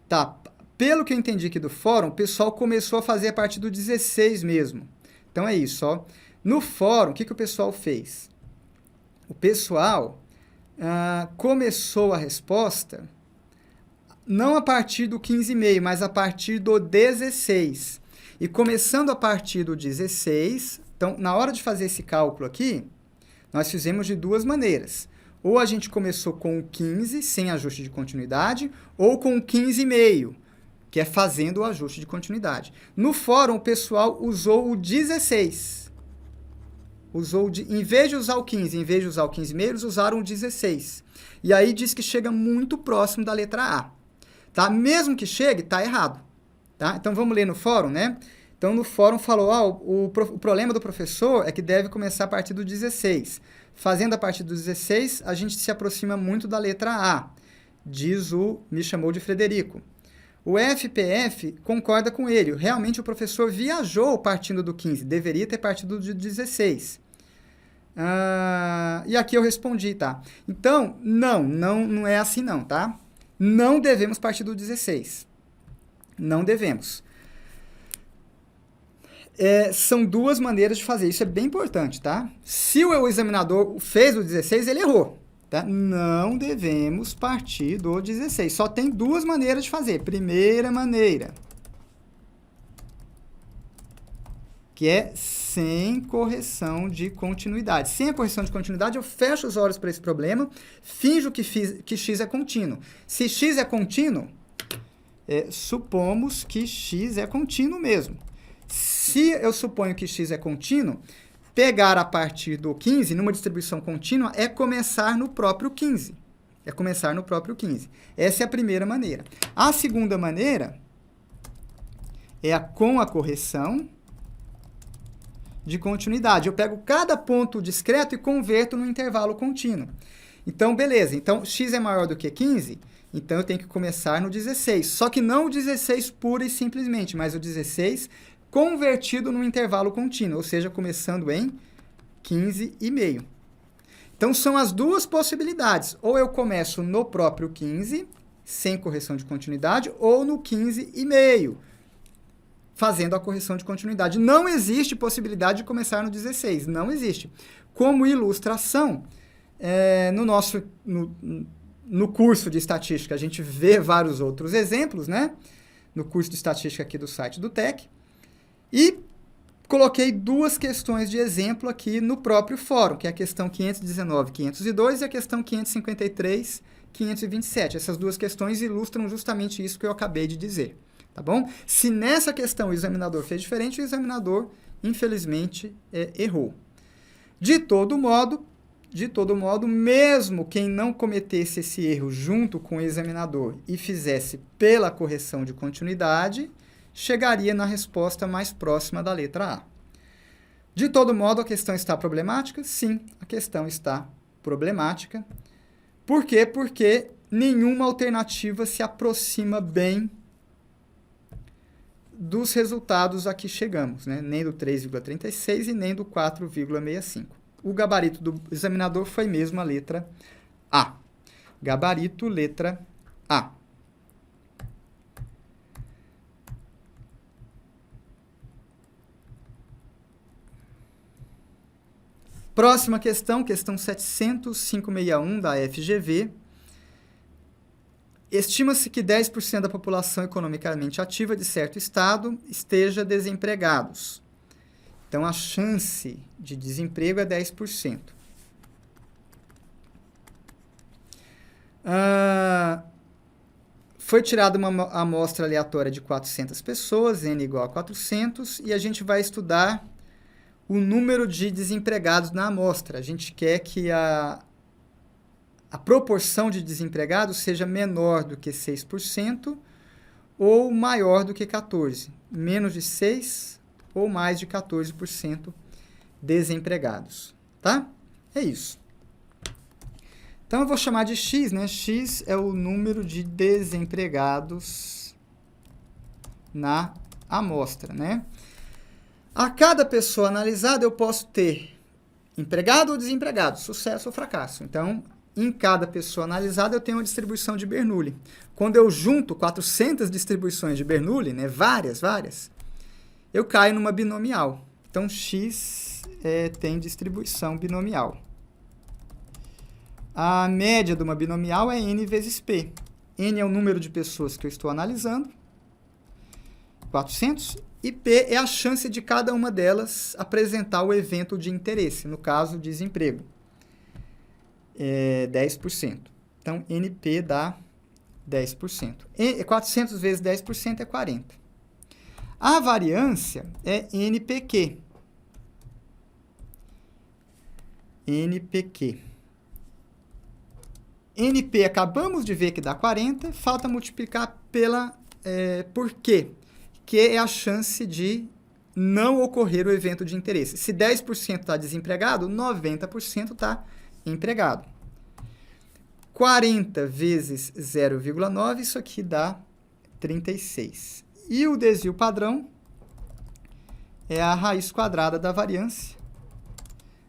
S1: Tá. Pelo que eu entendi aqui do fórum, o pessoal começou a fazer a partir do 16 mesmo. Então é isso, ó. No fórum, o que o pessoal fez? O pessoal começou a resposta não a partir do 15,5, mas a partir do 16. E começando a partir do 16, então, na hora de fazer esse cálculo aqui, nós fizemos de duas maneiras. Ou a gente começou com o 15, sem ajuste de continuidade, ou com o 15,5, que é fazendo o ajuste de continuidade. No fórum, o pessoal usou o 16. Em vez de usar o 15, em vez de usar o 15,5, eles usaram o 16. E aí diz que chega muito próximo da letra A. Tá? Mesmo que chegue, está errado. Tá? Então, vamos ler no fórum, né? Então, no fórum falou, o problema do professor é que deve começar a partir do 16. Fazendo a partir do 16, a gente se aproxima muito da letra A, diz me chamou de Frederico. O FPF concorda com ele. Realmente, o professor viajou partindo do 15, deveria ter partido do 16. E aqui eu respondi, tá? Então, não é assim não, tá? Não devemos partir do 16. Não devemos. São duas maneiras de fazer. Isso é bem importante, tá? Se o examinador fez o 16, ele errou. Tá? Não devemos partir do 16. Só tem duas maneiras de fazer. Primeira maneira, que é sem correção de continuidade. Sem a correção de continuidade, eu fecho os olhos para esse problema, finjo que x é contínuo. Se x é contínuo, supomos que x é contínuo mesmo. Se eu suponho que x é contínuo, pegar a partir do 15, numa distribuição contínua, é começar no próprio 15. Essa é a primeira maneira. A segunda maneira é com a correção de continuidade. Eu pego cada ponto discreto e converto no intervalo contínuo. Então, beleza. Então, x é maior do que 15, então eu tenho que começar no 16. Só que não o 16 pura e simplesmente, mas o 16 convertido no intervalo contínuo, ou seja, começando em 15,5. Então, são as duas possibilidades. Ou eu começo no próprio 15, sem correção de continuidade, ou no 15,5, fazendo a correção de continuidade. Não existe possibilidade de começar no 16, não existe. Como ilustração, no curso de estatística, a gente vê vários outros exemplos, né? No curso de estatística aqui do site do TEC. E coloquei duas questões de exemplo aqui no próprio fórum, que é a questão 519, 502 e a questão 553, 527. Essas duas questões ilustram justamente isso que eu acabei de dizer, tá bom? Se nessa questão o examinador fez diferente, o examinador, infelizmente, errou. De todo modo, mesmo quem não cometesse esse erro junto com o examinador e fizesse pela correção de continuidade, chegaria na resposta mais próxima da letra A. De todo modo, a questão está problemática? Sim, a questão está problemática. Por quê? Porque nenhuma alternativa se aproxima bem dos resultados a que chegamos, né? Nem do 3,36 e nem do 4,65. O gabarito do examinador foi mesmo a letra A. Gabarito, letra A. Próxima questão, questão 700.561 da FGV. Estima-se que 10% da população economicamente ativa de certo estado esteja desempregados. Então, a chance de desemprego é 10%. Foi tirada uma amostra aleatória de 400 pessoas, N igual a 400, e a gente vai estudar o número de desempregados na amostra. A gente quer que a proporção de desempregados seja menor do que 6% ou maior do que 14%. Menos de 6% ou mais de 14% desempregados. Tá? É isso. Então, eu vou chamar de X, né? X é o número de desempregados na amostra, né? A cada pessoa analisada, eu posso ter empregado ou desempregado, sucesso ou fracasso. Então, em cada pessoa analisada, eu tenho uma distribuição de Bernoulli. Quando eu junto 400 distribuições de Bernoulli, né, várias, eu caio numa binomial. Então, X tem distribuição binomial. A média de uma binomial é N vezes P. N é o número de pessoas que eu estou analisando, 400, e P é a chance de cada uma delas apresentar o evento de interesse, no caso, desemprego. 10%. Então, NP dá 10%. 400 vezes 10% é 40. A variância é NPQ. NPQ. NP acabamos de ver que dá 40, falta multiplicar por Q, que é a chance de não ocorrer o evento de interesse. Se 10% está desempregado, 90% está empregado. 40 vezes 0,9, isso aqui dá 36. E o desvio padrão é a raiz quadrada da variância.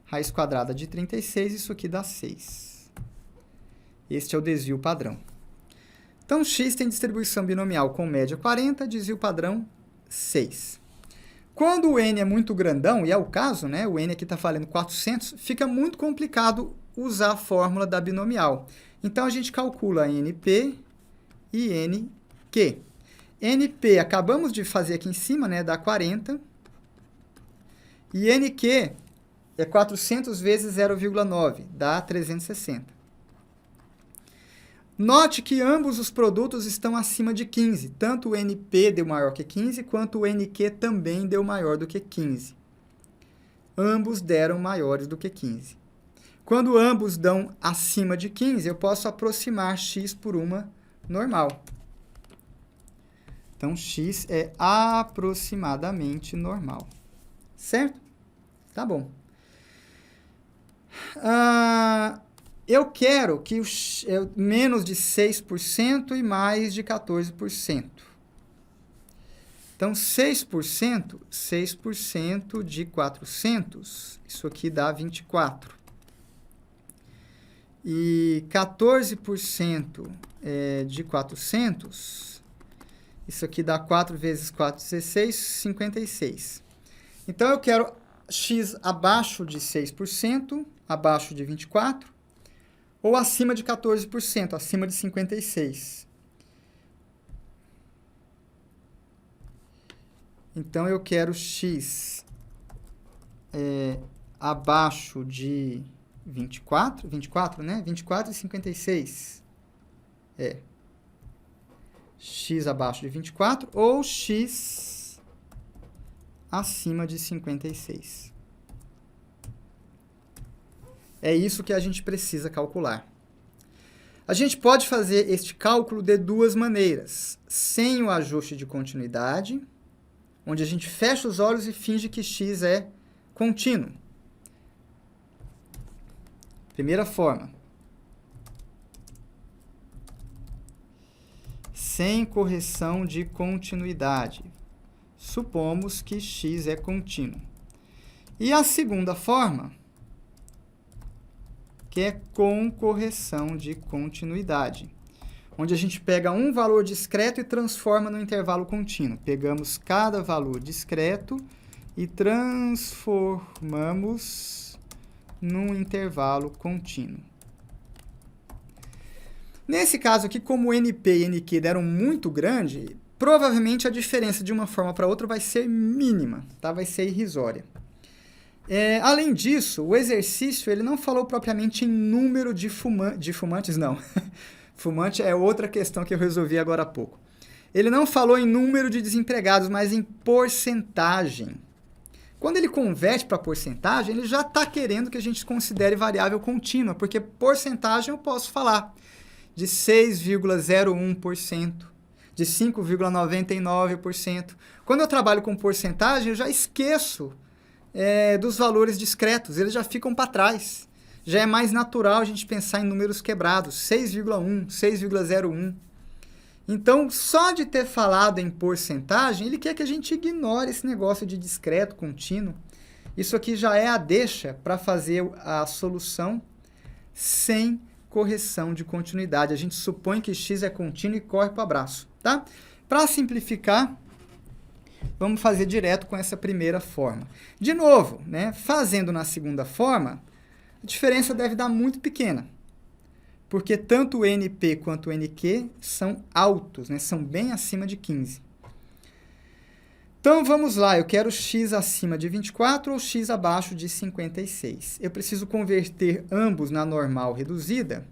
S1: Raiz quadrada de 36, isso aqui dá 6. Este é o desvio padrão. Então, X tem distribuição binomial com média 40, desvio padrão 6. Quando o N é muito grandão, e é o caso, né? O N aqui está valendo 400, fica muito complicado usar a fórmula da binomial. Então, a gente calcula NP e NQ. NP, acabamos de fazer aqui em cima, né? Dá 40. E NQ é 400 vezes 0,9, dá 360. Note que ambos os produtos estão acima de 15. Tanto o NP deu maior que 15, quanto o NQ também deu maior do que 15. Ambos deram maiores do que 15. Quando ambos dão acima de 15, eu posso aproximar X por uma normal. Então, X é aproximadamente normal. Certo? Tá bom. Eu quero que menos de 6% e mais de 14%. Então, 6% de 400, isso aqui dá 24. E 14% de 400, isso aqui dá 4 vezes 4, 16, 56. Então, eu quero X abaixo de 6%, abaixo de 24%, ou acima de 14%, acima de 56%. Então, eu quero X abaixo de 24, né? 24 e 56. X abaixo de 24 ou X acima de 56. É isso que a gente precisa calcular. A gente pode fazer este cálculo de duas maneiras. Sem o ajuste de continuidade, onde a gente fecha os olhos e finge que X é contínuo. Primeira forma. Sem correção de continuidade. supomos que x é contínuo. E a segunda forma, que é com correção de continuidade, onde a gente pega um valor discreto e transforma no intervalo contínuo. Pegamos cada valor discreto e transformamos num intervalo contínuo. Nesse caso aqui, como NP e NQ deram muito grande, provavelmente a diferença de uma forma para outra vai ser mínima, tá? Vai ser irrisória. Além disso, o exercício ele não falou propriamente em número de fumantes, não. Fumante é outra questão que eu resolvi agora há pouco. Ele não falou em número de desempregados, mas em porcentagem. Quando ele converte para porcentagem, ele já está querendo que a gente considere variável contínua, porque porcentagem eu posso falar de 6,01%, de 5,99%. Quando eu trabalho com porcentagem, eu já esqueço dos valores discretos, eles já ficam para trás. Já é mais natural a gente pensar em números quebrados, 6,1, 6,01. Então, só de ter falado em porcentagem, ele quer que a gente ignore esse negócio de discreto, contínuo. Isso aqui já é a deixa para fazer a solução sem correção de continuidade. A gente supõe que x é contínuo e corre para o abraço, tá? Para simplificar, vamos fazer direto com essa primeira forma. De novo, né, fazendo na segunda forma, a diferença deve dar muito pequena, porque tanto o NP quanto o NQ são altos, né, são bem acima de 15. Então, vamos lá, eu quero x acima de 24 ou x abaixo de 56. Eu preciso converter ambos na normal reduzida.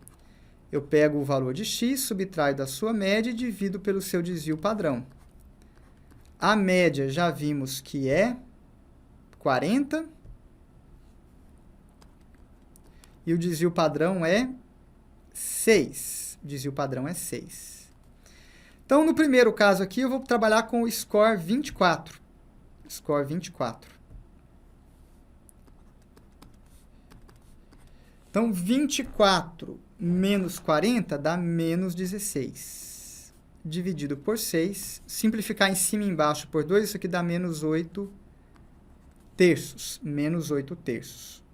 S1: Eu pego o valor de x, subtraio da sua média e divido pelo seu desvio padrão. A média já vimos que é 40. E o desvio padrão é 6. O desvio padrão é 6. Então, no primeiro caso aqui, eu vou trabalhar com o score 24. Score 24. Então, 24 menos 40 dá menos 16. Dividido por 6. Simplificar em cima e embaixo por 2, isso aqui dá menos 8 terços. Menos 8 terços.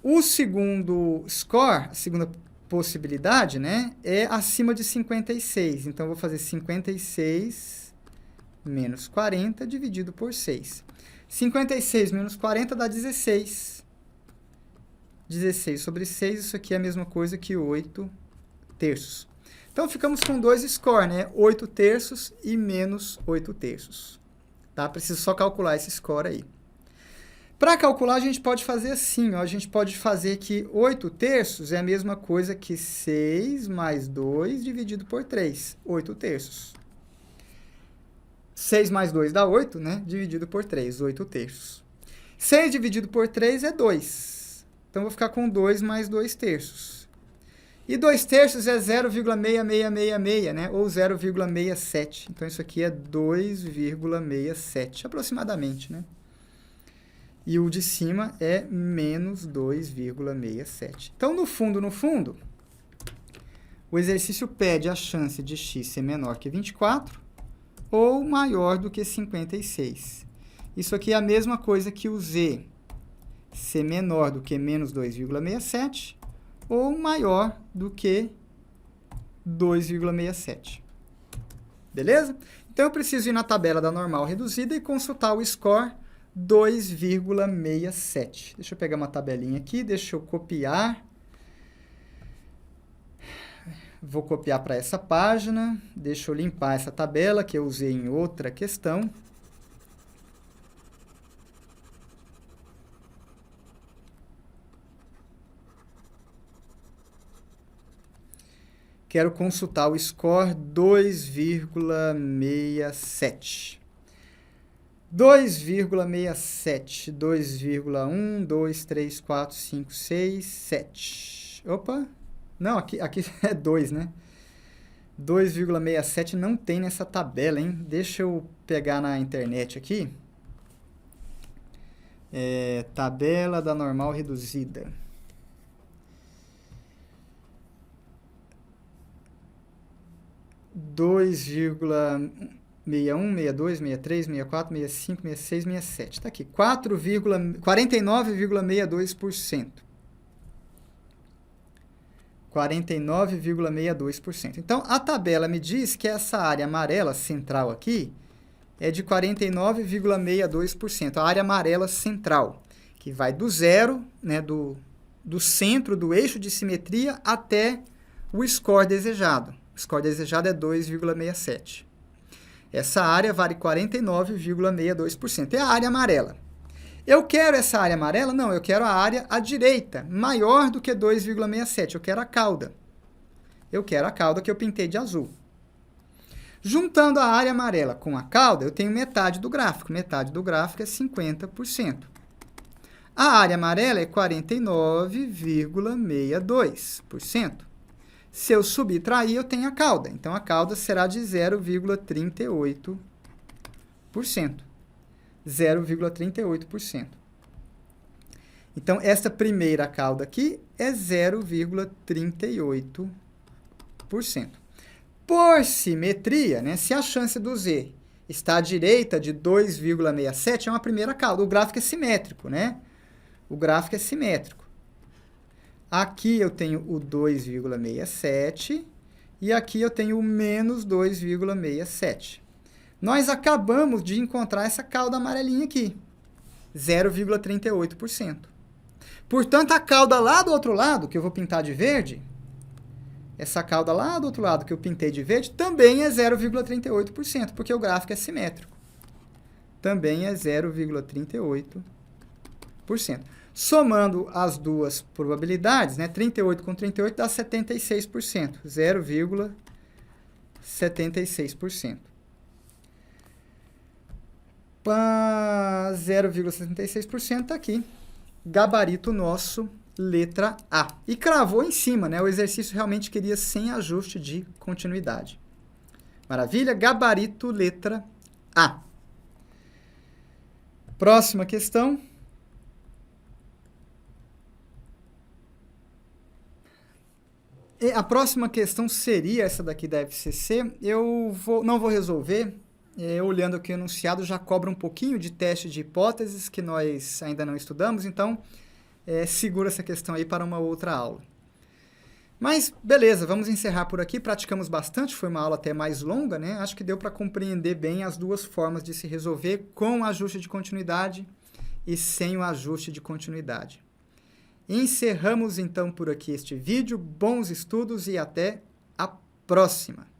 S1: O segundo score, a segunda possibilidade, né, é acima de 56. Então, eu vou fazer 56 menos 40 dividido por 6. 56 menos 40 dá 16. 16 sobre 6, isso aqui é a mesma coisa que 8 terços. Então, ficamos com dois scores, né? 8 terços e menos 8 terços. Tá? Preciso só calcular esse score aí. Para calcular, a gente pode fazer assim, ó, a gente pode fazer que 8 terços é a mesma coisa que 6 mais 2 dividido por 3, 8 terços. 6 mais 2 dá 8, né? Dividido por 3, 8 terços. 6 dividido por 3 é 2. Então, eu vou ficar com 2 mais 2 terços. E 2 terços é 0,6666, né? Ou 0,67. Então, isso aqui é 2,67, aproximadamente, né? E o de cima é menos 2,67. Então, no fundo, o exercício pede a chance de x ser menor que 24 ou maior do que 56. Isso aqui é a mesma coisa que o z ser menor do que menos 2,67 ou maior do que 2,67. Beleza? Então, eu preciso ir na tabela da normal reduzida e consultar o score 2,67. Deixa eu pegar uma tabelinha aqui, deixa eu copiar. Vou copiar para essa página. Deixa eu limpar essa tabela que eu usei em outra questão. Quero consultar o score 2,67. 2,67, 2,1, 2, 3, 4, 5, 6, 7. Opa! Não, aqui é 2, né? 2,67 não tem nessa tabela, hein? Deixa eu pegar na internet aqui. Tabela da normal reduzida. 61, 62, 63, 64, 65, 66, 67. Está aqui, 49,62%. 49,62%. Então, a tabela me diz que essa área amarela central aqui é de 49,62%. A área amarela central, que vai do zero, né, do centro do eixo de simetria até o score desejado. O score desejado é 2,67. Essa área vale 49,62%. É a área amarela. Eu quero essa área amarela? Não, eu quero a área à direita, maior do que 2,67. Eu quero a cauda. Eu quero a cauda que eu pintei de azul. Juntando a área amarela com a cauda, eu tenho metade do gráfico. Metade do gráfico é 50%. A área amarela é 49,62%. Se eu subtrair, eu tenho a cauda. Então, a cauda será de 0,38%. 0,38%. Então, esta primeira cauda aqui é 0,38%. Por simetria, né, se a chance do Z está à direita de 2,67, é uma primeira cauda. O gráfico é simétrico, né? O gráfico é simétrico. Aqui eu tenho o 2,67 e aqui eu tenho o menos 2,67. Nós acabamos de encontrar essa cauda amarelinha aqui, 0,38%. Portanto, a cauda lá do outro lado, que eu vou pintar de verde, essa cauda lá do outro lado que eu pintei de verde, também é 0,38%, porque o gráfico é simétrico. Também é 0,38%. Somando as duas probabilidades, né, 38 com 38 dá 76%, 0,76%. 0,76% está aqui. Gabarito nosso, letra A. E cravou em cima, né? O exercício realmente queria sem ajuste de continuidade. Maravilha? Gabarito, letra A. Próxima questão. E a próxima questão seria essa daqui da FCC. Não vou resolver. Olhando aqui o enunciado, já cobra um pouquinho de teste de hipóteses que nós ainda não estudamos, então segura essa questão aí para uma outra aula. Mas, beleza, vamos encerrar por aqui. Praticamos bastante, foi uma aula até mais longa, né? Acho que deu para compreender bem as duas formas de se resolver, com o ajuste de continuidade e sem o ajuste de continuidade. Encerramos, então, por aqui este vídeo. Bons estudos e até a próxima!